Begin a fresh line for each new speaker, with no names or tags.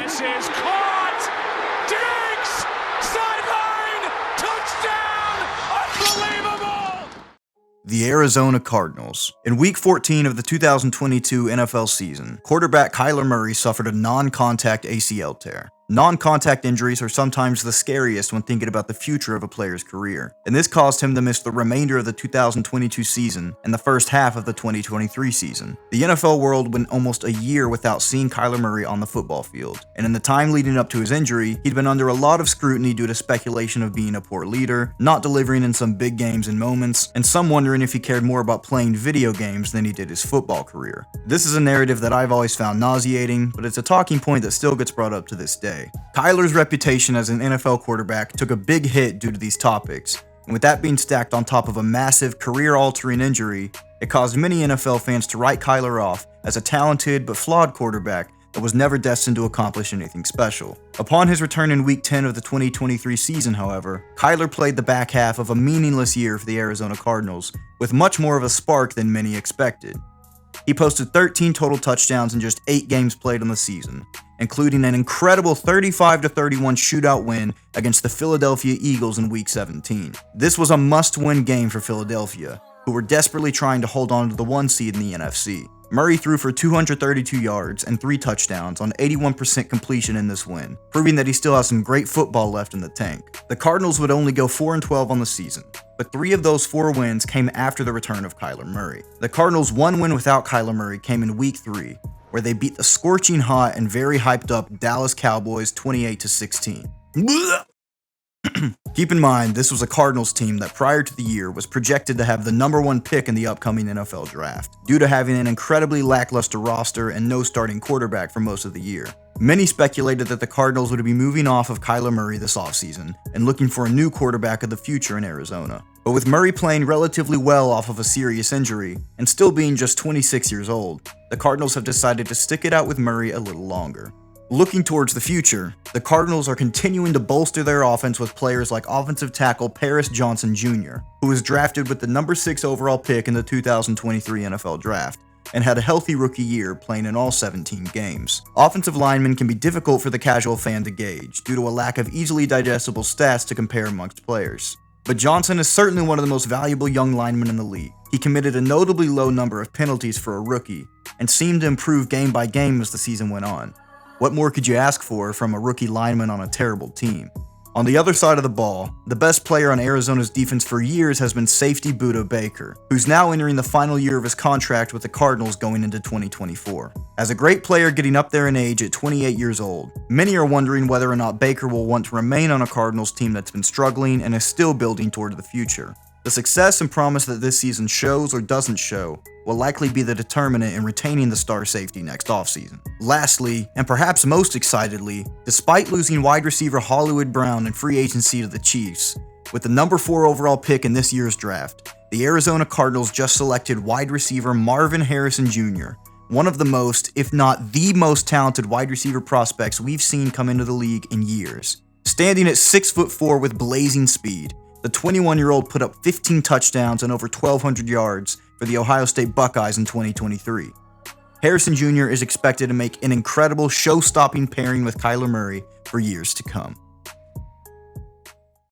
Chances, caught, digs, sideline, touchdown, unbelievable!
The Arizona Cardinals. In Week 14 of the 2022 NFL season, quarterback Kyler Murray suffered a non-contact ACL tear. Non-contact injuries are sometimes the scariest when thinking about the future of a player's career, and this caused him to miss the remainder of the 2022 season and the first half of the 2023 season. The NFL world went almost a year without seeing Kyler Murray on the football field, and in the time leading up to his injury, he'd been under a lot of scrutiny due to speculation of being a poor leader, not delivering in some big games and moments, and some wondering if he cared more about playing video games than he did his football career. This is a narrative that I've always found nauseating, but it's a talking point that still gets brought up to this day. Kyler's reputation as an NFL quarterback took a big hit due to these topics, and with that being stacked on top of a massive career-altering injury, it caused many NFL fans to write Kyler off as a talented but flawed quarterback that was never destined to accomplish anything special. Upon his return in Week 10 of the 2023 season, however, Kyler played the back half of a meaningless year for the Arizona Cardinals, with much more of a spark than many expected. He posted 13 total touchdowns in just 8 games played on the season, including an incredible 35-31 shootout win against the Philadelphia Eagles in Week 17. This was a must-win game for Philadelphia, who were desperately trying to hold on to the 1 seed in the NFC. Murray threw for 232 yards and 3 touchdowns on 81% completion in this win, proving that he still has some great football left in the tank. The Cardinals would only go 4-12 on the season, but 3 of those 4 wins came after the return of Kyler Murray. The Cardinals' 1 win without Kyler Murray came in Week 3, where they beat the scorching hot and very hyped up Dallas Cowboys 28-16. Keep in mind, this was a Cardinals team that prior to the year was projected to have the number 1 pick in the upcoming NFL draft, due to having an incredibly lackluster roster and no starting quarterback for most of the year. Many speculated that the Cardinals would be moving off of Kyler Murray this offseason and looking for a new quarterback of the future in Arizona. But with Murray playing relatively well off of a serious injury, and still being just 26 years old, the Cardinals have decided to stick it out with Murray a little longer. Looking towards the future, the Cardinals are continuing to bolster their offense with players like offensive tackle Paris Johnson Jr., who was drafted with the number 6 overall pick in the 2023 NFL Draft, and had a healthy rookie year playing in all 17 games. Offensive linemen can be difficult for the casual fan to gauge, due to a lack of easily digestible stats to compare amongst players. But Johnson is certainly one of the most valuable young linemen in the league. He committed a notably low number of penalties for a rookie, and seemed to improve game by game as the season went on. What more could you ask for from a rookie lineman on a terrible team? On the other side of the ball, the best player on Arizona's defense for years has been safety Budda Baker, who's now entering the final year of his contract with the Cardinals going into 2024. As a great player getting up there in age at 28 years old, many are wondering whether or not Baker will want to remain on a Cardinals team that's been struggling and is still building toward the future. The success and promise that this season shows or doesn't show will likely be the determinant in retaining the star safety next offseason. Lastly, and perhaps most excitedly, despite losing wide receiver Hollywood Brown in free agency to the Chiefs, with the number 4 overall pick in this year's draft, the Arizona Cardinals just selected wide receiver Marvin Harrison Jr., one of the most, if not the most talented wide receiver prospects we've seen come into the league in years. Standing at 6'4" with blazing speed, the 21-year-old put up 15 touchdowns and over 1,200 yards for the Ohio State Buckeyes in 2023. Harrison Jr. is expected to make an incredible show-stopping pairing with Kyler Murray for years to come.